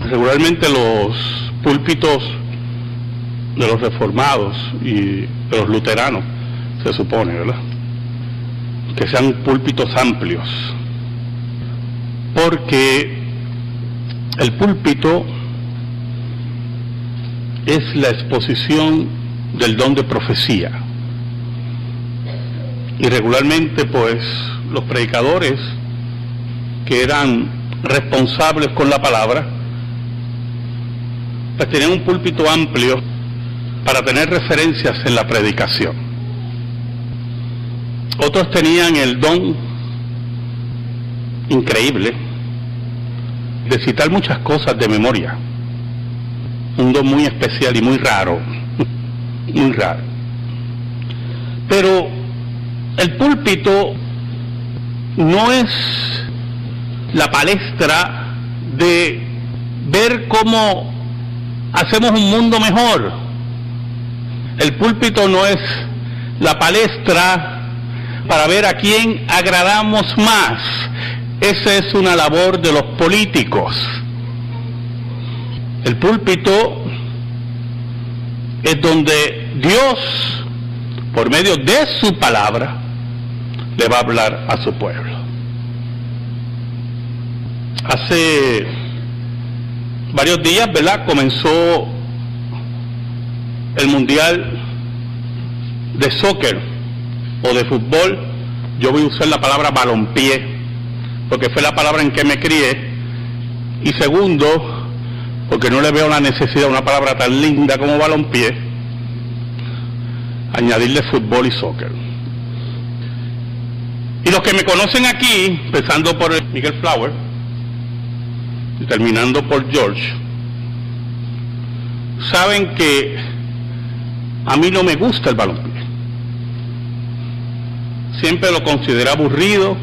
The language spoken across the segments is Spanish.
Regularmente los púlpitos de los reformados y de los luteranos, se supone, ¿verdad?, que sean púlpitos amplios, porque el púlpito es la exposición del don de profecía, y regularmente pues los predicadores que eran responsables con la palabra pues tenían un púlpito amplio para tener referencias en la predicación. Otros tenían el don increíble de citar muchas cosas de memoria, un don muy especial y muy raro, muy raro. Pero el púlpito no es la palestra de ver cómo hacemos un mundo mejor. El púlpito no es la palestra para ver a quién agradamos más. Esa es una labor de los políticos. El púlpito es donde Dios, por medio de su palabra, le va a hablar a su pueblo. Hace varios días, ¿verdad?, comenzó el mundial de soccer o de fútbol. Yo voy a usar la palabra balompié, porque fue la palabra en que me crié, y segundo, porque no le veo la necesidad a una palabra tan linda como balompié, añadirle fútbol y soccer. Y los que me conocen aquí, empezando por Miguel Flower y terminando por George, saben que a mí no me gusta el balompié. Siempre lo consideré aburrido.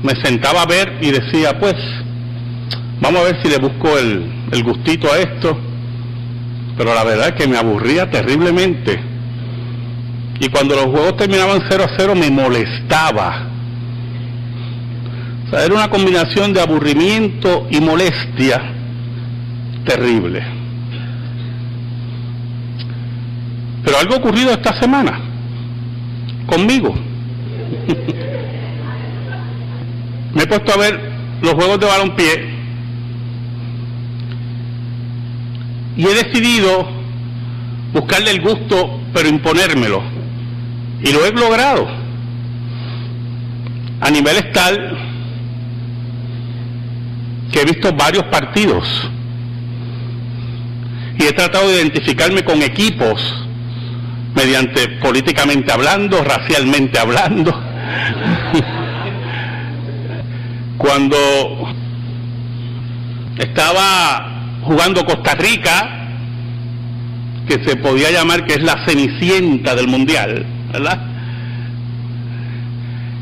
Me sentaba a ver y decía, pues, vamos a ver si le busco el gustito a esto. Pero la verdad es que me aburría terriblemente. Y cuando los juegos terminaban 0-0 me molestaba. O sea, era una combinación de aburrimiento y molestia terrible. Pero algo ha ocurrido esta semana conmigo. Me he puesto a ver los juegos de balompié y he decidido buscarle el gusto, pero imponérmelo. Y lo he logrado. A nivel tal que he visto varios partidos y he tratado de identificarme con equipos mediante políticamente hablando, racialmente hablando. Cuando estaba jugando Costa Rica, que se podía llamar que es la cenicienta del mundial, ¿verdad?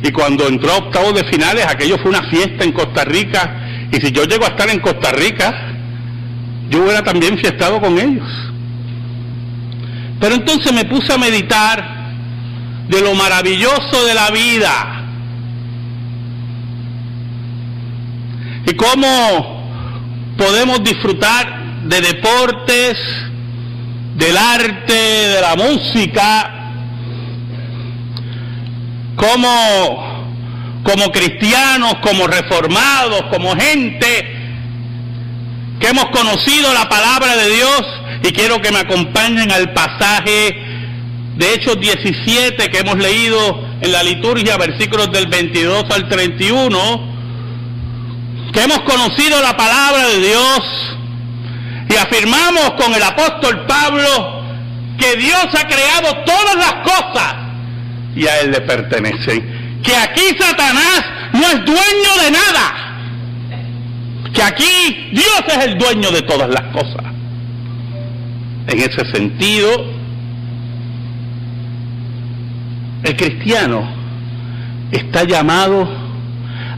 Y cuando entró a octavos de finales, aquello fue una fiesta en Costa Rica, y si yo llego a estar en Costa Rica, yo hubiera también fiestado con ellos. Pero entonces me puse a meditar de lo maravilloso de la vida y cómo podemos disfrutar de deportes, del arte, de la música, como cristianos, como reformados, como gente que hemos conocido la palabra de Dios. Y quiero que me acompañen al pasaje de Hechos 17 que hemos leído en la liturgia, versículos del 22 al 31, que hemos conocido la palabra de Dios y afirmamos con el apóstol Pablo que Dios ha creado todas las cosas y a Él le pertenecen. Que aquí Satanás no es dueño de nada, que aquí Dios es el dueño de todas las cosas. En ese sentido, el cristiano está llamado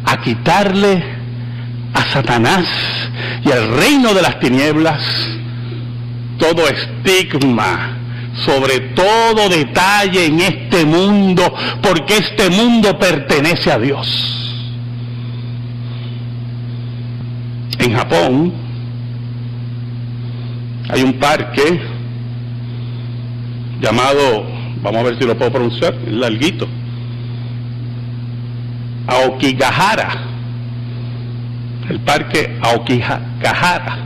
a quitarle a Satanás y al reino de las tinieblas todo estigma sobre todo detalle en este mundo, porque este mundo pertenece a Dios. En Japón, Hay un parque llamado, vamos a ver si lo puedo pronunciar, es larguito, Aokigahara, el parque Aokigahara,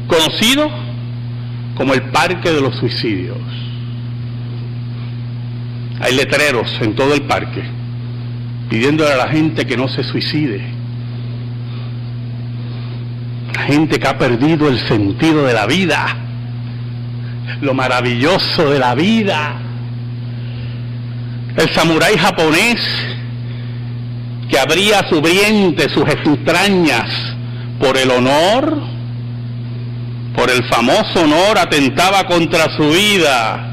conocido como el parque de los suicidios. Hay letreros en todo el parque pidiéndole a la gente que no se suicide. Gente que ha perdido el sentido de la vida, lo maravilloso de la vida. El samurái japonés que abría su vientre, sus entrañas, por el honor, por el famoso honor, atentaba contra su vida,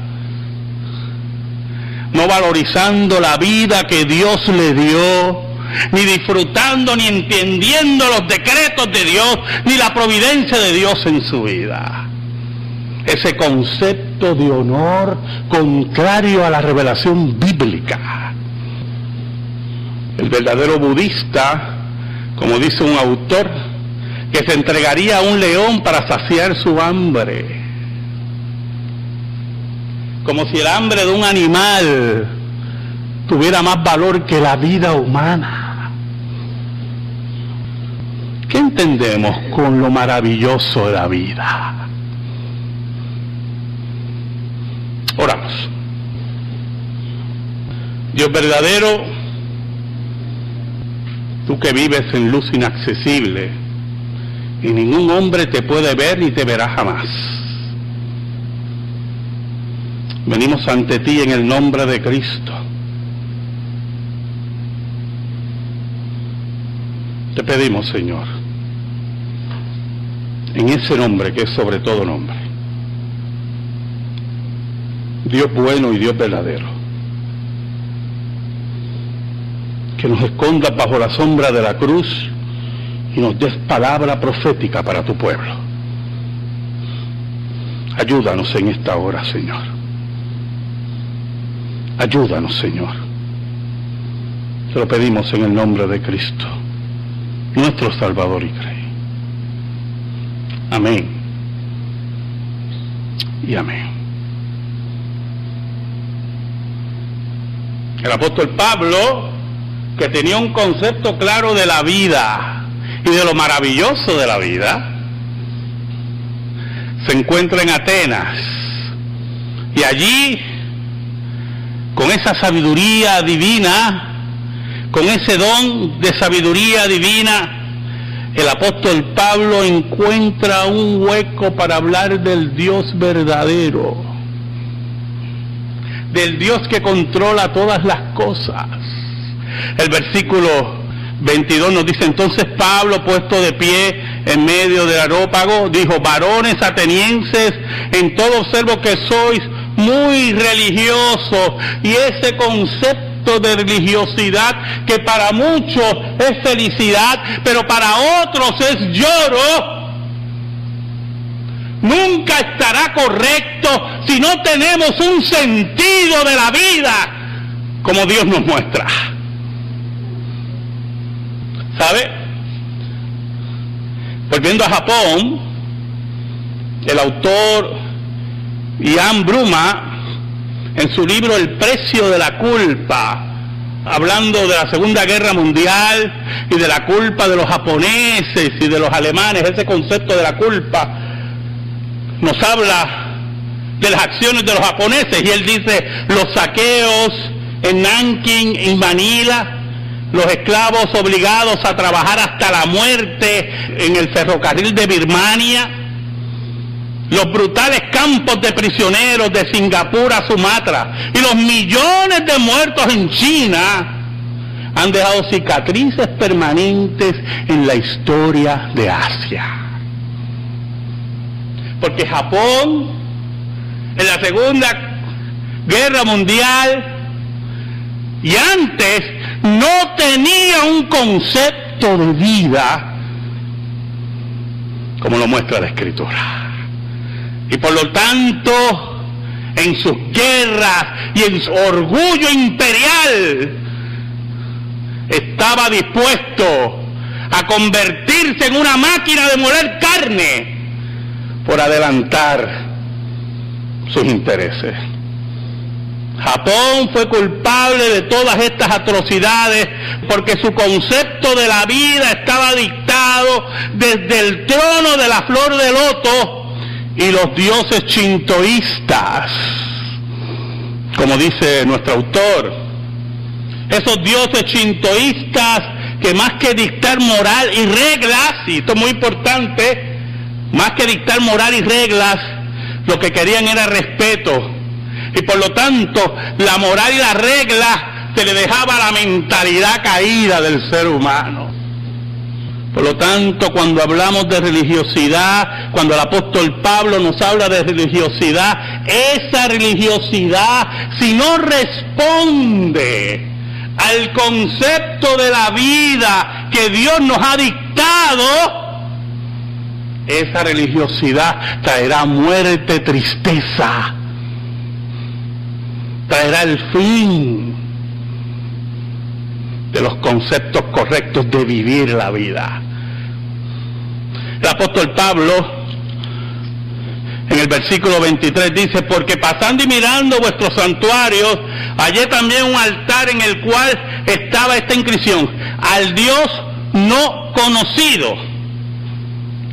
no valorizando la vida que Dios le dio, ni disfrutando ni entendiendo los decretos de Dios, ni la providencia de Dios en su vida. Ese concepto de honor contrario a la revelación bíblica. El verdadero budista, como dice un autor, que se entregaría a un león para saciar su hambre. Como si el hambre de un animal tuviera más valor que la vida humana. ¿Qué entendemos con lo maravilloso de la vida? Oramos. Dios verdadero, tú que vives en luz inaccesible, y ningún hombre te puede ver ni te verá jamás. Venimos ante ti en el nombre de Cristo. Te pedimos, Señor, en ese nombre que es sobre todo nombre, Dios bueno y Dios verdadero, que nos escondas bajo la sombra de la cruz y nos des palabra profética para tu pueblo. Ayúdanos en esta hora, Señor. Ayúdanos, Señor. Te lo pedimos en el nombre de Cristo, nuestro Salvador y Rey. Amén y amén. El apóstol Pablo, que tenía un concepto claro de la vida y de lo maravilloso de la vida, se encuentra en Atenas, y allí, con esa sabiduría divina, con ese don de sabiduría divina, el apóstol Pablo encuentra un hueco para hablar del Dios verdadero, del Dios que controla todas las cosas. El versículo 22 nos dice: entonces Pablo, puesto de pie en medio del areópago, dijo: varones atenienses, en todo observo que sois muy religiosos, y ese concepto de religiosidad que para muchos es felicidad, pero para otros es lloro, nunca estará correcto si no tenemos un sentido de la vida como Dios nos muestra. ¿Sabe? Volviendo a Japón, el autor Ian Bruma, en su libro El precio de la culpa, hablando de la Segunda Guerra Mundial y de la culpa de los japoneses y de los alemanes, ese concepto de la culpa, nos habla de las acciones de los japoneses, y él dice: los saqueos en Nankín y Manila, los esclavos obligados a trabajar hasta la muerte en el ferrocarril de Birmania, los brutales campos de prisioneros de Singapur a Sumatra y los millones de muertos en China han dejado cicatrices permanentes en la historia de Asia. Porque Japón, en la Segunda Guerra Mundial y antes, no tenía un concepto de vida como lo muestra la Escritura. Y por lo tanto, en sus guerras y en su orgullo imperial, estaba dispuesto a convertirse en una máquina de moler carne por adelantar sus intereses. Japón fue culpable de todas estas atrocidades porque su concepto de la vida estaba dictado desde el trono de la flor de loto y los dioses shintoístas, como dice nuestro autor. Esos dioses shintoístas que más que dictar moral y reglas, y esto es muy importante, más que dictar moral y reglas, lo que querían era respeto. Y por lo tanto, la moral y la regla se le dejaba a la mentalidad caída del ser humano. Por lo tanto, cuando hablamos de religiosidad, cuando el apóstol Pablo nos habla de religiosidad, esa religiosidad, si no responde al concepto de la vida que Dios nos ha dictado, esa religiosidad traerá muerte, tristeza, traerá el fin de los conceptos correctos de vivir la vida. El apóstol Pablo en el versículo 23 dice: porque pasando y mirando vuestros santuarios, hallé también un altar en el cual estaba esta inscripción: al Dios no conocido,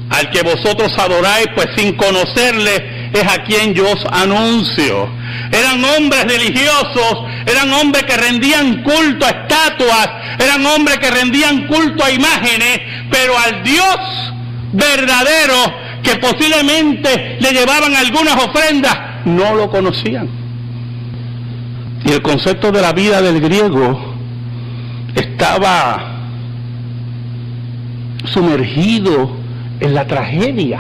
al que vosotros adoráis, pues sin conocerle es a quien yo os anuncio. Eran hombres religiosos, eran hombres que rendían culto a estatuas, eran hombres que rendían culto a imágenes, pero al Dios verdadero, que posiblemente le llevaban algunas ofrendas, no lo conocían. Y el concepto de la vida del griego estaba sumergido en la tragedia,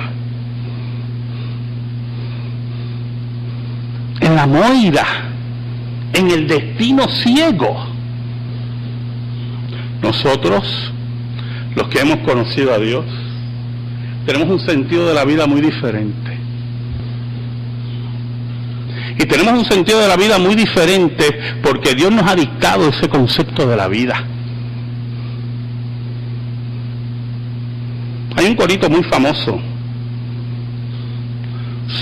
en la moira, en el destino ciego. Nosotros, los que hemos conocido a Dios, tenemos un sentido de la vida muy diferente. Y tenemos un sentido de la vida muy diferente porque Dios nos ha dictado ese concepto de la vida. Hay un corito muy famoso: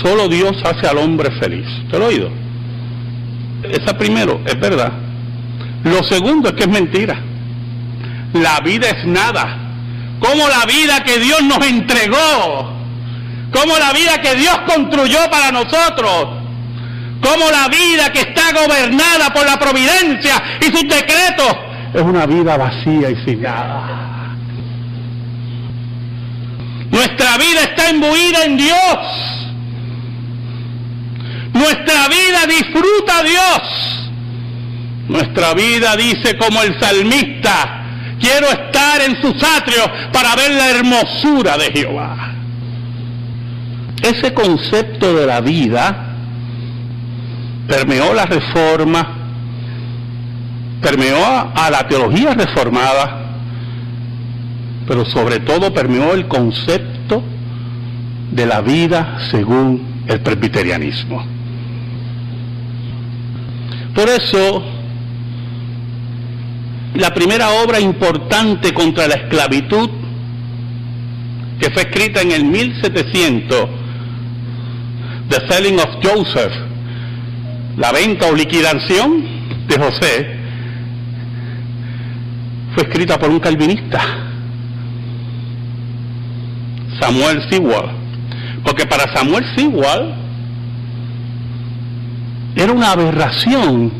solo Dios hace al hombre feliz. ¿Te lo he oído? Esa primero es verdad. Lo segundo es que es mentira. La vida es nada. Como la vida que Dios nos entregó, como la vida que Dios construyó para nosotros, como la vida que está gobernada por la providencia y sus decretos, es una vida vacía y sin nada. Nuestra vida está imbuida en Dios. Nuestra vida disfruta a Dios. Nuestra vida dice como el salmista: quiero estar en sus atrios para ver la hermosura de Jehová. Ese concepto de la vida permeó la Reforma, permeó a la teología reformada, pero sobre todo permeó el concepto de la vida según el presbiterianismo. Por eso, la primera obra importante contra la esclavitud, que fue escrita en el 1700, The Selling of Joseph, la venta o liquidación de José, fue escrita por un calvinista, Samuel Sewall. Porque para Samuel Sewall era una aberración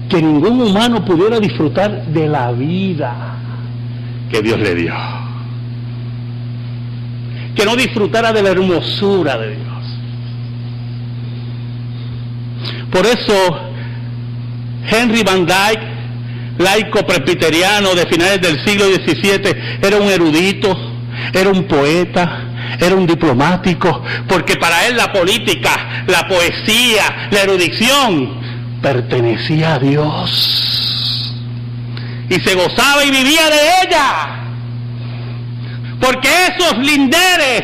que ningún humano pudiera disfrutar de la vida que Dios le dio, que no disfrutara de la hermosura de Dios. Por eso Henry Van Dyke, laico presbiteriano de finales del siglo XVII, era un erudito, era un poeta, era un diplomático, porque para él la política, la poesía, la erudición pertenecía a Dios y se gozaba y vivía de ella, porque esos linderes,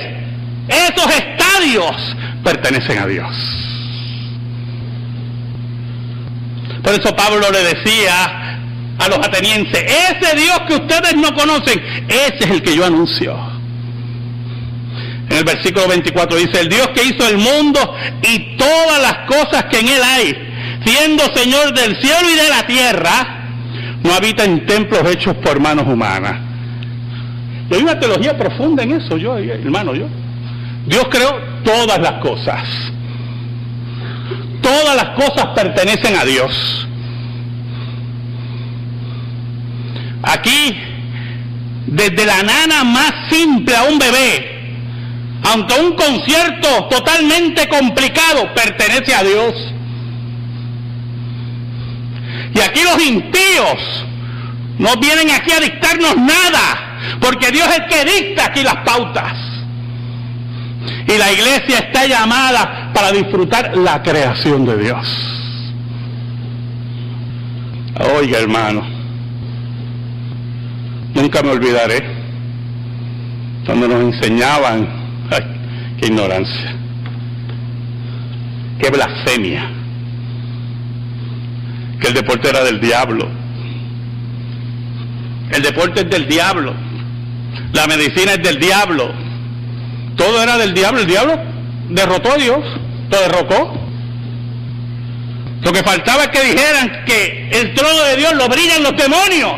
esos estadios pertenecen a Dios. Por eso Pablo le decía a los atenienses: ese Dios que ustedes no conocen, ese es el que yo anuncio. En En el versículo 24 dice, el Dios que hizo el mundo y todas las cosas que en él hay, siendo Señor del cielo y de la tierra, no habita en templos hechos por manos humanas. Y hay una teología profunda en eso, hermano. Dios creó todas las cosas. Todas las cosas pertenecen a Dios. Aquí, desde la nana más simple a un bebé, aunque un concierto totalmente complicado, pertenece a Dios. Y aquí los impíos no vienen aquí a dictarnos nada, porque Dios es el que dicta aquí las pautas. Y la iglesia está llamada para disfrutar la creación de Dios. Oiga, hermano, nunca me olvidaré cuando nos enseñaban, ay, qué ignorancia, qué blasfemia, que el deporte era del diablo. El deporte es del diablo, la medicina es del diablo, todo era del diablo. El diablo derrotó a Dios, lo derrocó. Lo que faltaba es que dijeran que el trono de Dios lo brillan los demonios.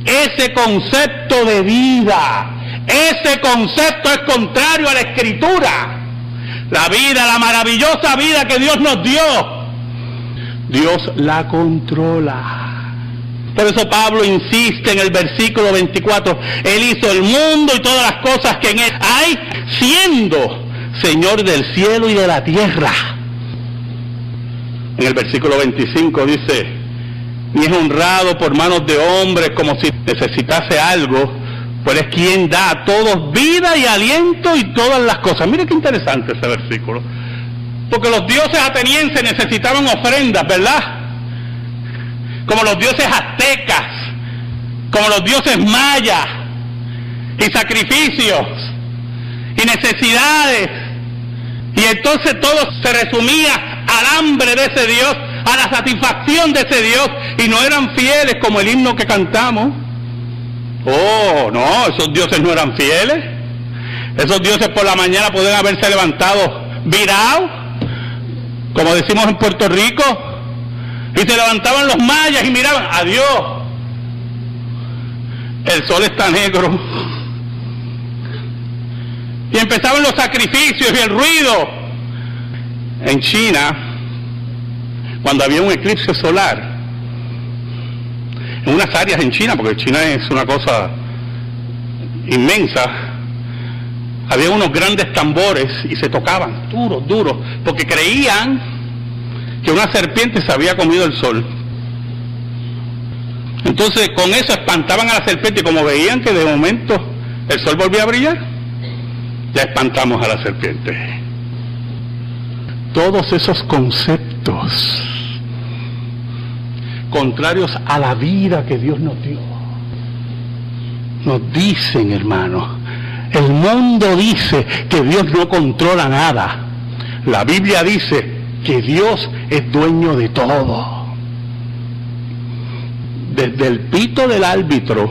Ese concepto de vida, ese concepto es contrario a la Escritura. La vida, la maravillosa vida que Dios nos dio, Dios la controla. Por eso Pablo insiste en el versículo 24, Él hizo el mundo y todas las cosas que en él hay, siendo Señor del cielo y de la tierra. En el versículo 25 dice, ni es honrado por manos de hombres como si necesitase algo, pues es quien da a todos vida y aliento y todas las cosas. Mire qué interesante ese versículo. Porque los dioses atenienses necesitaban ofrendas, ¿verdad? Como los dioses aztecas, como los dioses mayas, y sacrificios, y necesidades. Y entonces todo se resumía al hambre de ese Dios, a la satisfacción de ese Dios, y no eran fieles como el himno que cantamos. Oh, no, esos dioses no eran fieles. Esos dioses por la mañana pueden haberse levantado virados, como decimos en Puerto Rico, y se levantaban los mayas y miraban, adiós, el sol está negro. Y empezaban los sacrificios y el ruido. En China, cuando había un eclipse solar, en unas áreas en China, porque China es una cosa inmensa, había unos grandes tambores y se tocaban duros, porque creían que una serpiente se había comido el sol. Entonces con eso espantaban a la serpiente, y como veían que de momento el sol volvía a brillar, ya espantamos a la serpiente. Todos esos conceptos contrarios a la vida que Dios nos dio, nos dicen, hermanos, el mundo dice que Dios no controla nada. La Biblia dice que Dios es dueño de todo. Desde el pito del árbitro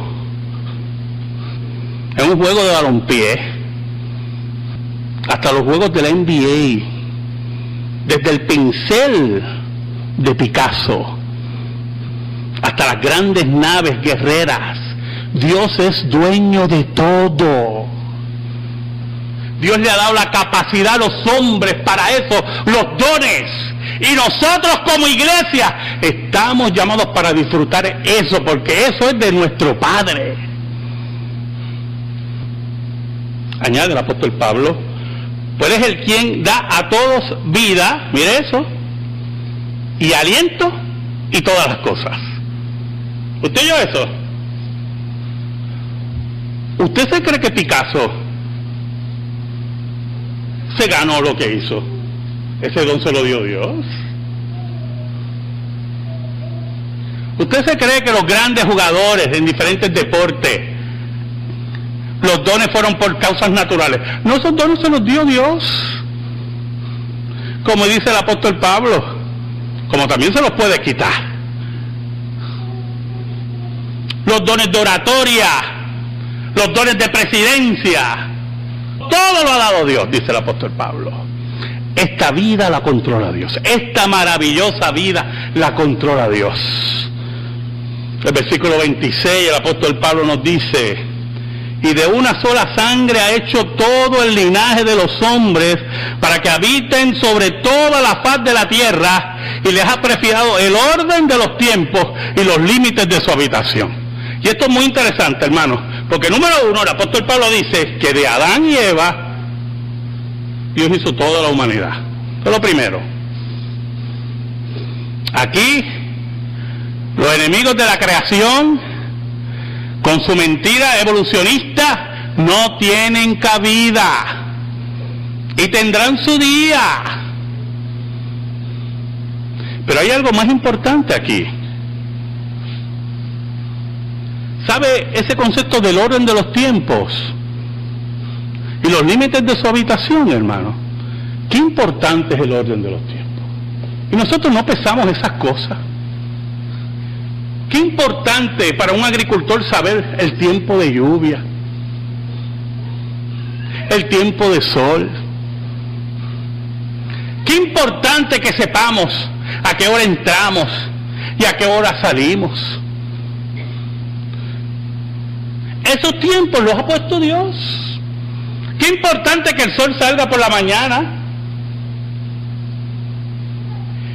en un juego de balompié hasta los juegos de la NBA, desde el pincel de Picasso hasta las grandes naves guerreras, Dios es dueño de todo. Dios le ha dado la capacidad a los hombres para eso, los dones. Y nosotros como iglesia estamos llamados para disfrutar eso, porque eso es de nuestro Padre. Añade el apóstol Pablo, pues es el quien da a todos vida, mire eso, y aliento y todas las cosas. ¿Usted oyó eso? ¿Usted se cree que Picasso se ganó lo que hizo? Ese don se lo dio Dios. ¿Usted se cree que los grandes jugadores en diferentes deportes, los dones fueron por causas naturales? No, esos dones se los dio Dios. Como dice el apóstol Pablo, como también se los puede quitar. Los dones de oratoria, los dones de presidencia, Todo lo ha dado Dios, dice el apóstol Pablo. Esta vida la controla Dios. Esta maravillosa vida la controla Dios. El versículo 26, el apóstol Pablo nos dice: y de una sola sangre ha hecho todo el linaje de los hombres para que habiten sobre toda la faz de la tierra, y les ha prefijado el orden de los tiempos y los límites de su habitación. Y esto es muy interesante, hermanos, porque número uno, el apóstol Pablo dice que de Adán y Eva Dios hizo toda la humanidad. Eso es lo primero. Aquí los enemigos de la creación, con su mentira evolucionista, no tienen cabida y tendrán su día. Pero hay algo más importante aquí. ¿Sabe ese concepto del orden de los tiempos y los límites de su habitación, hermano? Qué importante es el orden de los tiempos. Y nosotros no pensamos esas cosas. Qué importante para un agricultor saber el tiempo de lluvia, el tiempo de sol. Qué importante que sepamos a qué hora entramos y a qué hora salimos. Esos tiempos los ha puesto Dios. Qué importante que el sol salga por la mañana.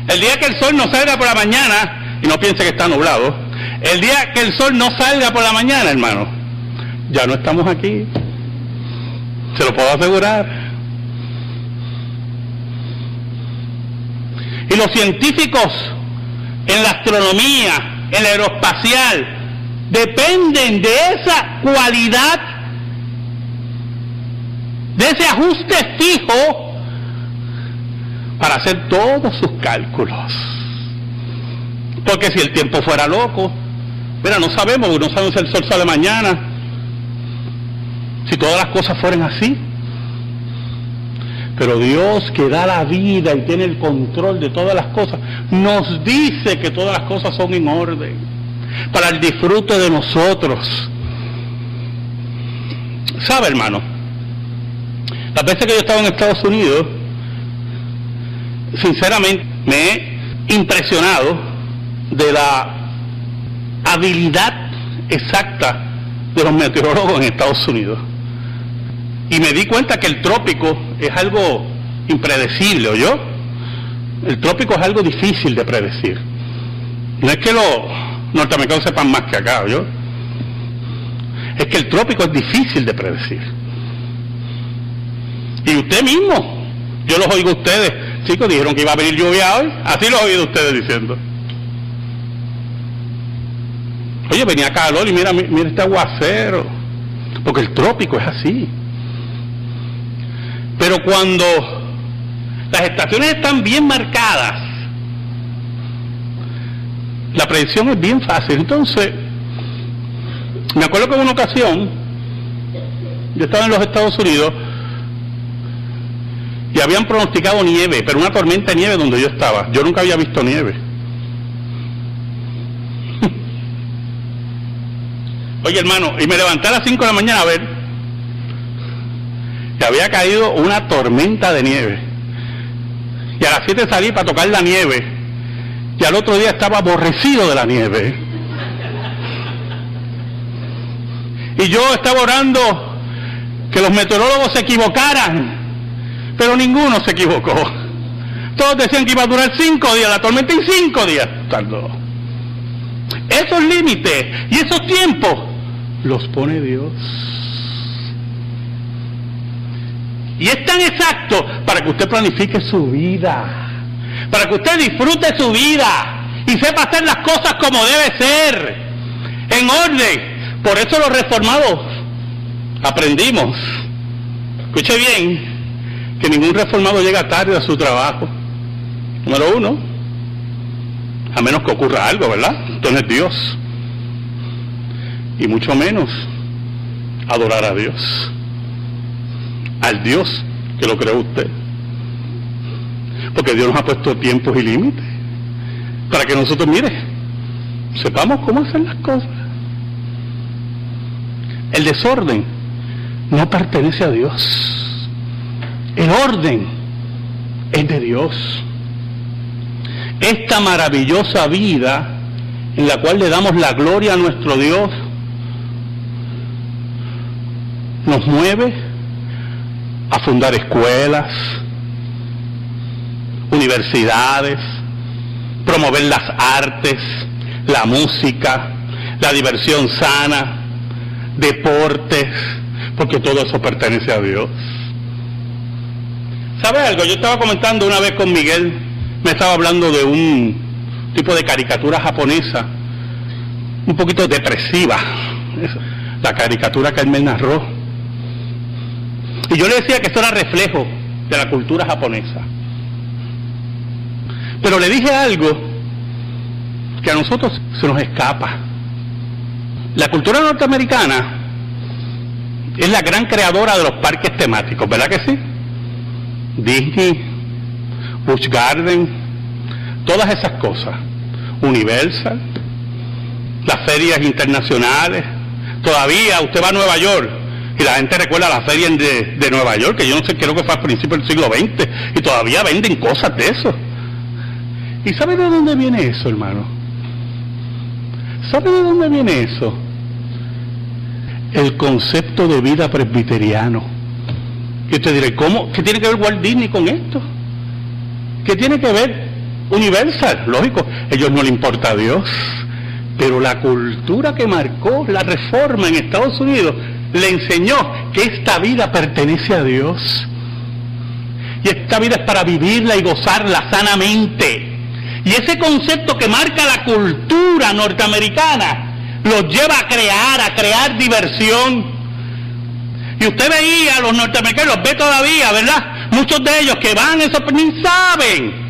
El día que el sol no salga por la mañana, y no piense que está nublado, el día que el sol no salga por la mañana, hermano, ya no estamos aquí. Se lo puedo asegurar. Y los científicos en la astronomía, en la aeroespacial, dependen de esa cualidad, de ese ajuste fijo, para hacer todos sus cálculos. Porque si el tiempo fuera loco, mira, no sabemos si el sol sale mañana, si todas las cosas fueran así. Pero Dios, que da la vida y tiene el control de todas las cosas, nos dice que todas las cosas son en orden para el disfrute de nosotros. ¿Sabe, hermano? Las veces que yo estaba en Estados Unidos, sinceramente me he impresionado de la habilidad exacta de los meteorólogos en Estados Unidos. Y me di cuenta que el trópico es algo impredecible, ¿oyó? El trópico es algo difícil de predecir. No es que los norteamericanos sepan más que acá, ¿oyó? Es que el trópico es difícil de predecir. Y usted mismo, yo los oigo a ustedes, chicos, dijeron que iba a venir lluvia hoy, así los he oído ustedes diciendo. Oye, venía calor y mira este aguacero, porque el trópico es así. Pero cuando las estaciones están bien marcadas, la predicción es bien fácil. Entonces, me acuerdo que en una ocasión, yo estaba en los Estados Unidos y habían pronosticado nieve, pero una tormenta de nieve donde yo estaba. Yo nunca había visto nieve. Oye, hermano, y me levanté a las 5 de la mañana a ver que había caído una tormenta de nieve. Y a las 7 salí para tocar la nieve. Y al otro día estaba aborrecido de la nieve. Y yo estaba orando que los meteorólogos se equivocaran, pero ninguno se equivocó. Todos decían que iba a durar 5 días la tormenta, y 5 días tardó. Esos límites y esos tiempos los pone Dios. Y es tan exacto para que usted planifique su vida, para que usted disfrute su vida y sepa hacer las cosas como debe ser, en orden. Por eso los reformados aprendimos, escuche bien, que ningún reformado llega tarde a su trabajo. Número 1, a menos que ocurra algo, ¿verdad? Entonces Dios, y mucho menos adorar a Dios, al Dios que lo creó usted, porque Dios nos ha puesto tiempos y límites para que nosotros, mire, sepamos cómo hacer las cosas. El desorden no pertenece a Dios. El orden es de Dios. Esta maravillosa vida en la cual le damos la gloria a nuestro Dios nos mueve a fundar escuelas, universidades, promover las artes, la música, la diversión sana, deportes, porque todo eso pertenece a Dios. ¿Sabe algo? Yo estaba comentando una vez con Miguel, me estaba hablando de un tipo de caricatura japonesa, un poquito depresiva, la caricatura que él me narró. Y yo le decía que esto era reflejo de la cultura japonesa. Pero le dije algo que a nosotros se nos escapa. La cultura norteamericana es la gran creadora de los parques temáticos, ¿verdad que sí? Disney, Busch Garden, todas esas cosas. Universal, las ferias internacionales. Todavía usted va a Nueva York y la gente recuerda la feria de Nueva York, que yo no sé, creo que fue a principios del siglo XX, y todavía venden cosas de eso. ¿Y sabe de dónde viene eso, hermano? ¿Sabe de dónde viene eso? El concepto de vida presbiteriano. Y usted dirá, ¿cómo? ¿Qué tiene que ver Walt Disney con esto? ¿Qué tiene que ver Universal? Lógico, a ellos no les importa a Dios, pero la cultura que marcó la reforma en Estados Unidos le enseñó que esta vida pertenece a Dios. Y esta vida es para vivirla y gozarla sanamente. Y ese concepto que marca la cultura norteamericana los lleva a crear diversión. Y usted veía a los norteamericanos, los ve todavía, ¿verdad? Muchos de ellos que van, eso ni saben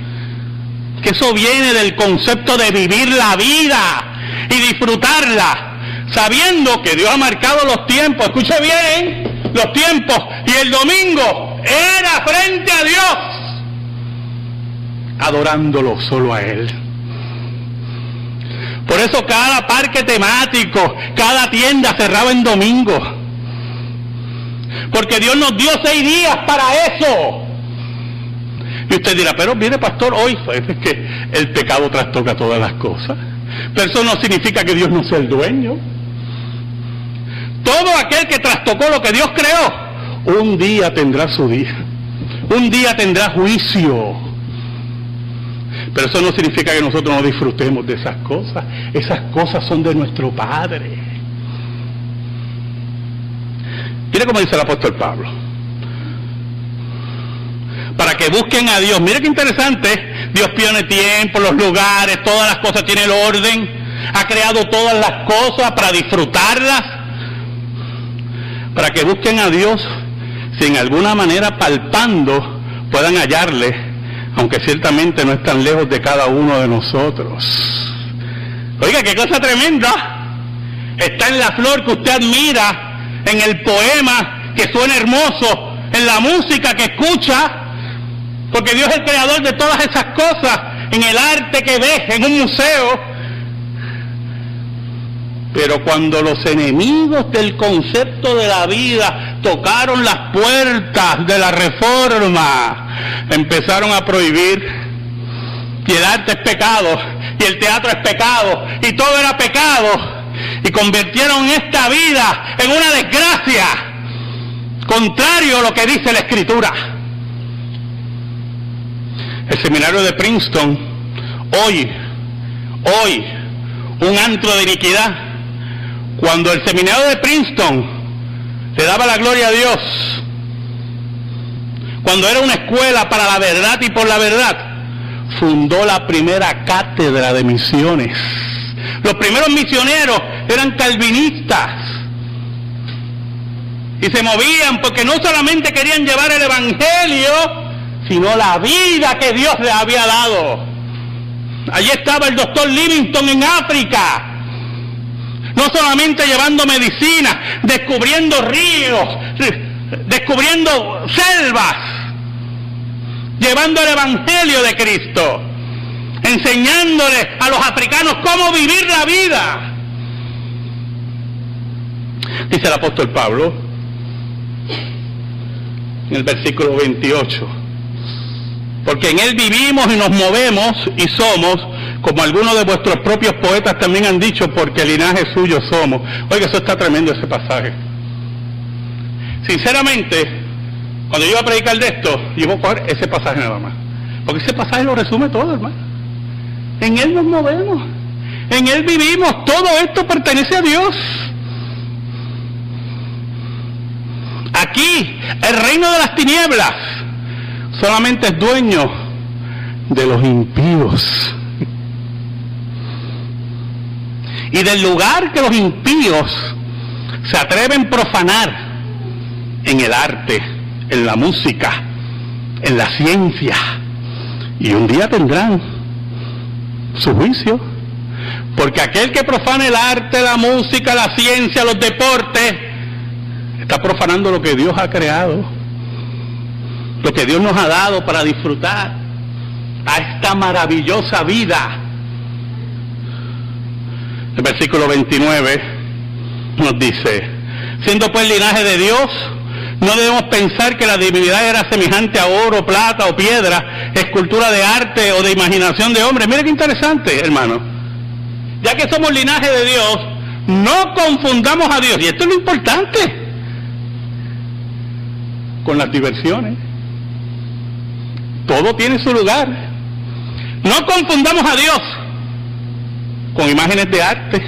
que eso viene del concepto de vivir la vida y disfrutarla, sabiendo que Dios ha marcado los tiempos. Escuche bien, los tiempos, y el domingo era frente a Dios, adorándolo solo a Él. Por eso cada parque temático, cada tienda cerraba en domingo, porque Dios nos dio 6 días para eso. Y usted dirá, pero mire, pastor, hoy es que el pecado trastoca todas las cosas, pero eso no significa que Dios no sea el dueño. Todo aquel que trastocó lo que Dios creó, un día tendrá su día, un día tendrá juicio. Pero eso no significa que nosotros no disfrutemos de esas cosas. Esas cosas son de nuestro Padre. Mire cómo dice el apóstol Pablo: para que busquen a Dios. Mire qué interesante. Dios pone tiempo, los lugares, todas las cosas, tiene el orden. Ha creado todas las cosas para disfrutarlas. Para que busquen a Dios, si en alguna manera palpando puedan hallarle, aunque ciertamente no están lejos de cada uno de nosotros. Oiga, qué cosa tremenda. Está en la flor que usted admira, en el poema que suena hermoso, en la música que escucha, porque Dios es el creador de todas esas cosas, en el arte que ves en un museo. Pero cuando los enemigos del concepto de la vida tocaron las puertas de la reforma, empezaron a prohibir, y el arte es pecado, y el teatro es pecado, y todo era pecado, y convirtieron esta vida en una desgracia, contrario a lo que dice la Escritura. El seminario de Princeton, hoy, un antro de iniquidad. Cuando el seminario de Princeton le daba la gloria a Dios, cuando era una escuela para la verdad y por la verdad, fundó la primera cátedra de misiones. Los primeros misioneros eran calvinistas y se movían porque no solamente querían llevar el evangelio, sino la vida que Dios les había dado. Allí estaba el doctor Livingstone en África, no solamente llevando medicina, descubriendo ríos, descubriendo selvas, llevando el evangelio de Cristo, enseñándole a los africanos cómo vivir la vida. Dice el apóstol Pablo, En el versículo 28. Porque en Él vivimos y nos movemos y somos, como algunos de vuestros propios poetas también han dicho, porque linaje suyo somos. Oiga, eso está tremendo ese pasaje. Sinceramente, cuando yo iba a predicar de esto, yo voy a coger ese pasaje nada más. Porque ese pasaje lo resume todo, hermano. En Él nos movemos, en Él vivimos, todo esto pertenece a Dios. Aquí, el reino de las tinieblas solamente es dueño de los impíos. Y del lugar que los impíos se atreven a profanar, en el arte, en la música, en la ciencia, y un día tendrán su juicio, porque aquel que profana el arte, la música, la ciencia, los deportes, está profanando lo que Dios ha creado, lo que Dios nos ha dado para disfrutar a esta maravillosa vida. El versículo 29 nos dice: siendo pues linaje de Dios, no debemos pensar que la divinidad era semejante a oro, plata o piedra, escultura de arte o de imaginación de hombre. Mira qué interesante, hermano. Ya que somos linaje de Dios, no confundamos a Dios, y esto es lo importante, con las diversiones. Todo tiene su lugar. No confundamos a Dios con imágenes de arte.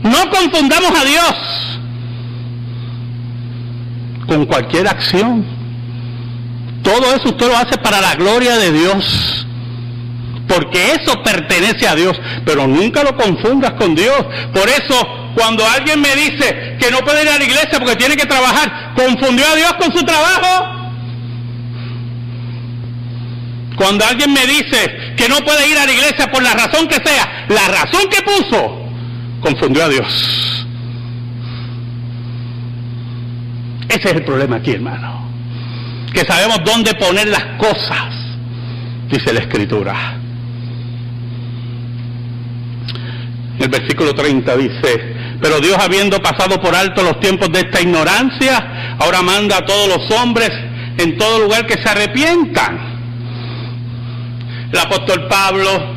No confundamos a Dios con cualquier acción. Todo eso usted lo hace para la gloria de Dios, porque eso pertenece a Dios, pero nunca lo confundas con Dios. Por eso, cuando alguien me dice que no puede ir a la iglesia porque tiene que trabajar, ¿confundió a Dios con su trabajo? Cuando alguien me dice que no puede ir a la iglesia por la razón que sea, la razón que puso, confundió a Dios. Ese es el problema aquí, hermano, que sabemos dónde poner las cosas, dice la Escritura. El versículo 30 dice: pero Dios, habiendo pasado por alto los tiempos de esta ignorancia, ahora manda a todos los hombres en todo lugar que se arrepientan. El apóstol Pablo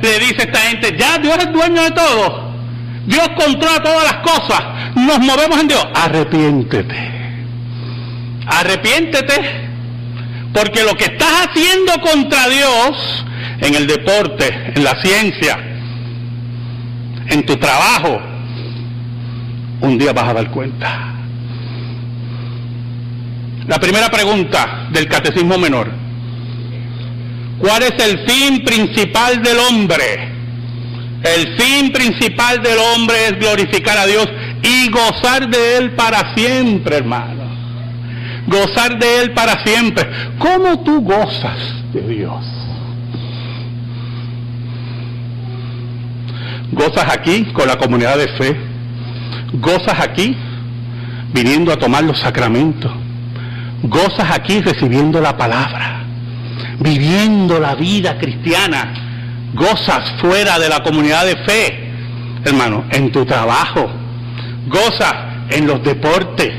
le dice a esta gente: ya Dios es dueño de todo, Dios controla todas las cosas, nos movemos en Dios. Arrepiéntete, porque lo que estás haciendo contra Dios, en el deporte, en la ciencia, en tu trabajo, un día vas a dar cuenta. La primera pregunta del Catecismo Menor: ¿cuál es el fin principal del hombre? El fin principal del hombre es glorificar a Dios y gozar de Él para siempre, hermano. Gozar de Él para siempre. ¿Cómo tú gozas de Dios? Gozas aquí con la comunidad de fe. Gozas aquí viniendo a tomar los sacramentos. Gozas aquí recibiendo la palabra, viviendo la vida cristiana. Gozas fuera de la comunidad de fe, hermano, en tu trabajo. Gozas en los deportes.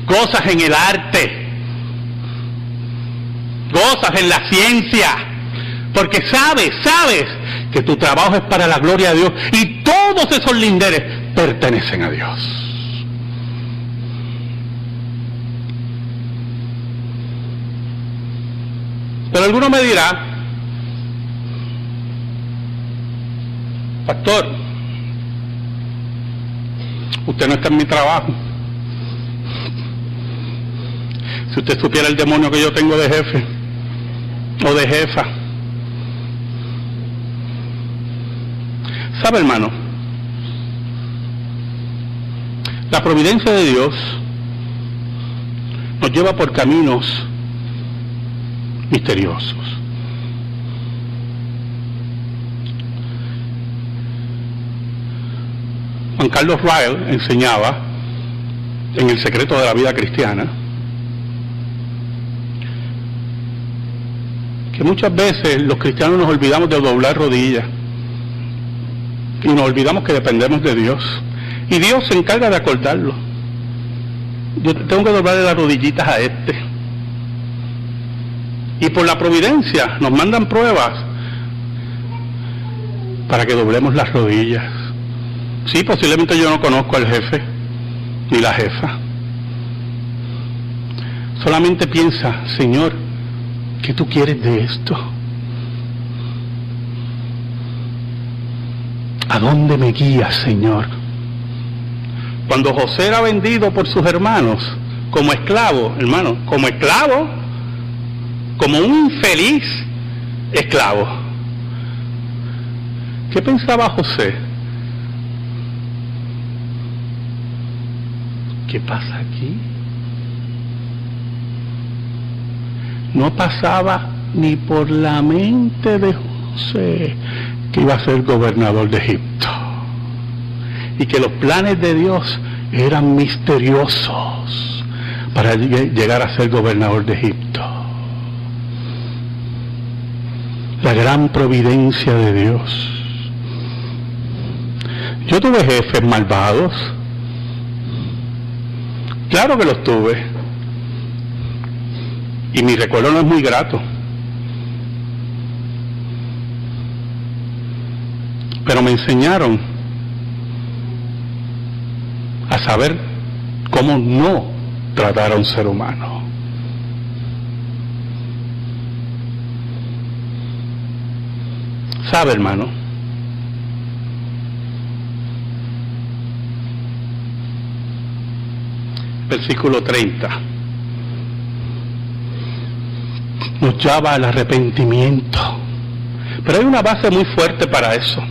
Gozas en el arte. Gozas en la ciencia. Porque sabes que tu trabajo es para la gloria de Dios y todos esos linderes pertenecen a Dios. Pero alguno me dirá: pastor, usted no está en mi trabajo. Si usted supiera el demonio que yo tengo de jefe o de jefa. ¿Sabe, hermano? La providencia de Dios nos lleva por caminos misteriosos. Juan Carlos Ryle enseñaba en El secreto de la vida cristiana que muchas veces los cristianos nos olvidamos de doblar rodillas y nos olvidamos que dependemos de Dios, y Dios se encarga de acordarlo. yo tengo que doblarle las rodillitas a este. Y por la providencia nos mandan pruebas para que doblemos las rodillas. Sí, posiblemente yo no conozco al jefe ni la jefa. Solamente piensa, Señor, ¿qué tú quieres de esto? ¿A dónde me guías, Señor? Cuando José era vendido por sus hermanos como esclavo, hermano, como esclavo, como un infeliz esclavo, ¿qué pensaba José? ¿Qué pasa aquí? No pasaba ni por la mente de José que iba a ser gobernador de Egipto y que los planes de Dios eran misteriosos para llegar a ser gobernador de Egipto. La gran providencia de Dios. Yo tuve jefes malvados, claro que los tuve, y mi recuerdo no es muy grato, pero me enseñaron a saber cómo no tratar a un ser humano. ¿Sabe, hermano? Versículo 30 nos llama al arrepentimiento, pero hay una base muy fuerte para eso,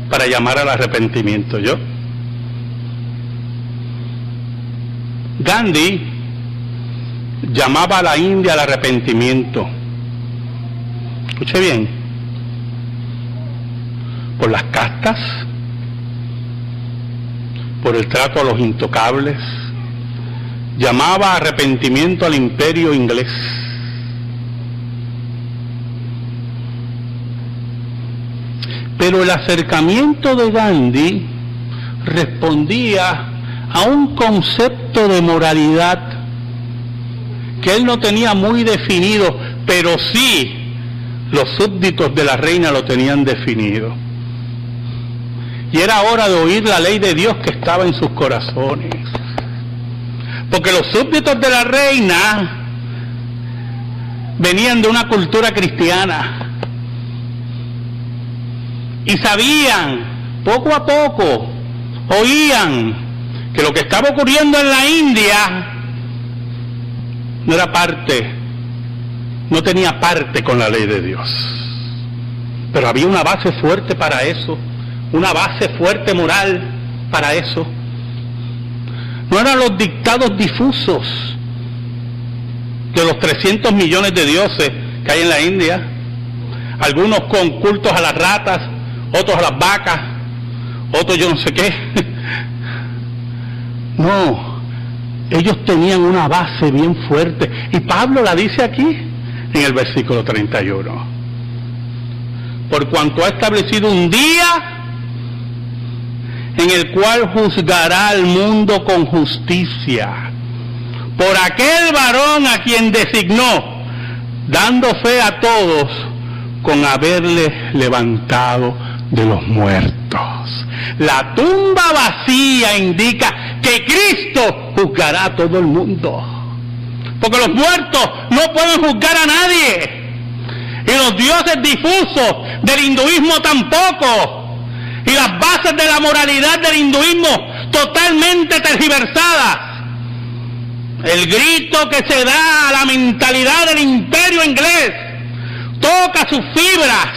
para llamar al arrepentimiento. Gandhi llamaba a la India al arrepentimiento. Escuche bien, por las castas, por el trato a los intocables. Llamaba arrepentimiento al imperio inglés. Pero el acercamiento de Gandhi respondía a un concepto de moralidad que él no tenía muy definido, pero sí los súbditos de la reina lo tenían definido. Y era hora de oír la ley de Dios que estaba en sus corazones. Porque los súbditos de la reina venían de una cultura cristiana y sabían, poco a poco, oían que lo que estaba ocurriendo en la India no era parte, no tenía parte con la ley de Dios. Pero había una base fuerte para eso, una base fuerte moral para eso. No eran los dictados difusos de los 300 millones de dioses que hay en la India, algunos con cultos a las ratas, otros a las vacas, otros yo no sé qué. No, ellos tenían una base bien fuerte, y Pablo la dice aquí en el versículo 31. Por cuanto ha establecido un día en el cual juzgará al mundo con justicia, por aquel varón a quien designó, dando fe a todos con haberle levantado de los muertos. La tumba vacía indica que Cristo juzgará a todo el mundo, porque los muertos no pueden juzgar a nadie, y los dioses difusos del hinduismo tampoco, y las bases de la moralidad del hinduismo totalmente tergiversadas. El grito que se da a la mentalidad del imperio inglés toca sus fibras,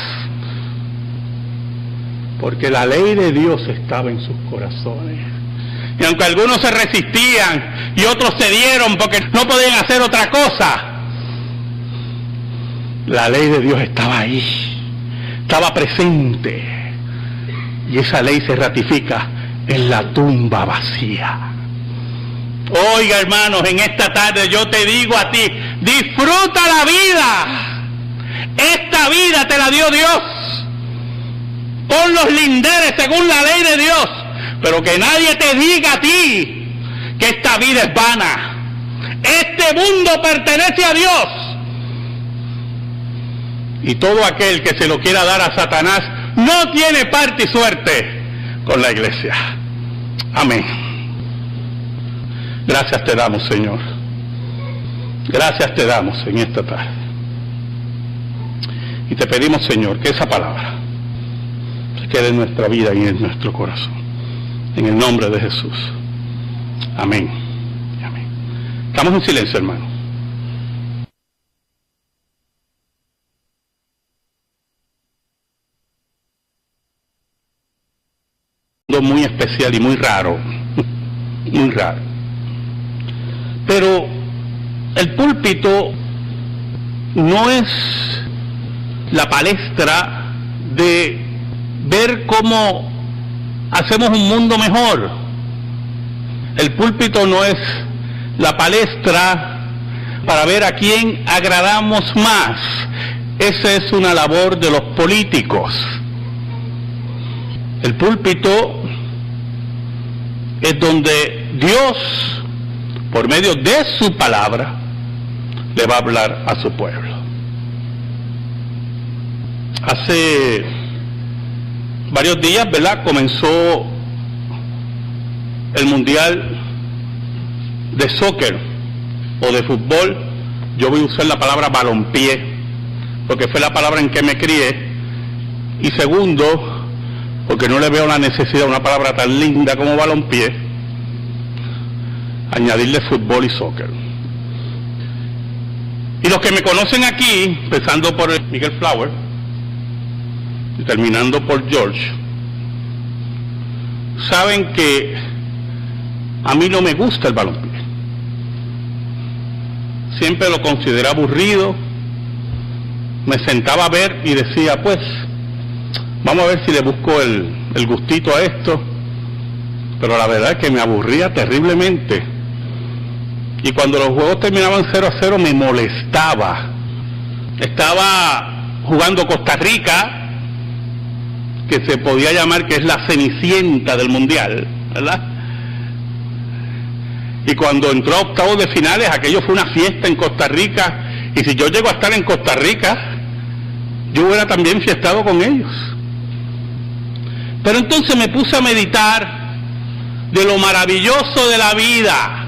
porque la ley de Dios estaba en sus corazones. Y aunque algunos se resistían y otros cedieron porque no podían hacer otra cosa, la ley de Dios estaba ahí, estaba presente. Y esa ley se ratifica en la tumba vacía. Oiga, hermanos, en esta tarde yo te digo a ti, disfruta la vida. Esta vida te la dio Dios. Pon los linderes según la ley de Dios, pero que nadie te diga a ti que esta vida es vana. Este mundo pertenece a Dios. Y todo aquel que se lo quiera dar a Satanás no tiene parte y suerte con la iglesia. Amén. Gracias te damos, Señor. Gracias te damos en esta tarde. Y te pedimos, Señor, que esa palabra se quede en nuestra vida y en nuestro corazón. En el nombre de Jesús. Amén. Amén. Estamos en silencio, hermano. Muy especial y muy raro. Muy raro. Pero el púlpito no es la palestra de ver cómo hacemos un mundo mejor. El púlpito no es la palestra para ver a quién agradamos más. Esa es una labor de los políticos. El púlpito es donde Dios, por medio de su palabra, le va a hablar a su pueblo. Hace varios días, ¿verdad?, comenzó el mundial de soccer o de fútbol. Yo voy a usar la palabra balompié, porque fue la palabra en que me crié. Y segundo, porque no le veo la necesidad a una palabra tan linda como balompié, añadirle fútbol y soccer. Y los que me conocen aquí, empezando por Miguel Flower y terminando por George, saben que a mí no me gusta el balompié. Siempre lo consideré aburrido. Me sentaba a ver y decía, pues, vamos a ver si le busco el gustito a esto. Pero la verdad es que me aburría terriblemente. Y cuando los juegos terminaban 0-0 me molestaba. Estaba jugando Costa Rica, que se podía llamar que es la cenicienta del mundial, ¿verdad? Y cuando entró a octavos de finales, aquello fue una fiesta en Costa Rica. Y si yo llego a estar en Costa Rica, yo hubiera también fiestado con ellos. Pero entonces me puse a meditar de lo maravilloso de la vida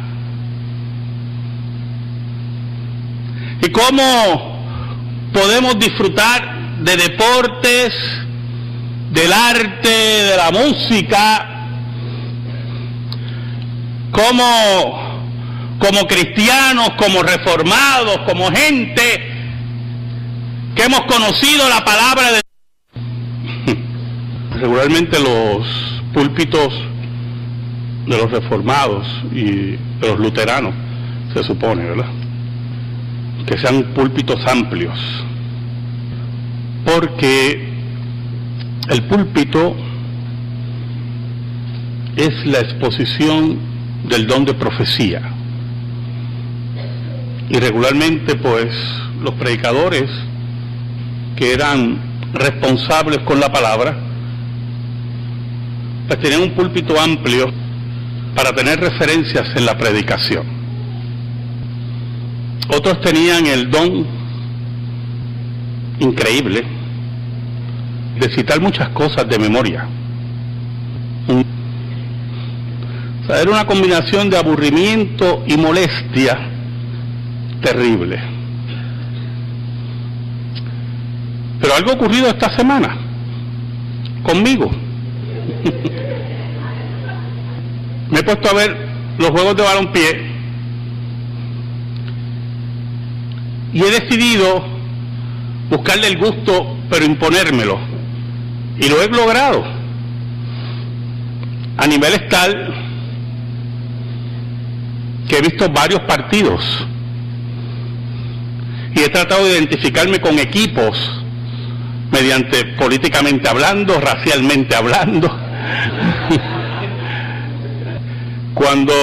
y cómo podemos disfrutar de deportes, del arte, de la música, como cristianos, como reformados, como gente que hemos conocido la palabra de Dios. Regularmente los púlpitos de los reformados y de los luteranos, se supone, ¿verdad?, que sean púlpitos amplios, porque el púlpito es la exposición del don de profecía. Y regularmente, pues, los predicadores que eran responsables con la palabra, pues tenían un púlpito amplio para tener referencias en la predicación. Otros tenían el don increíble de citar muchas cosas de memoria. O sea, era una combinación de aburrimiento y molestia terrible. Pero algo ha ocurrido esta semana conmigo. Me he puesto a ver los juegos de balompié y he decidido buscarle el gusto, pero imponérmelo. Y lo he logrado. A nivel tal que he visto varios partidos y he tratado de identificarme con equipos mediante políticamente hablando, racialmente hablando. Cuando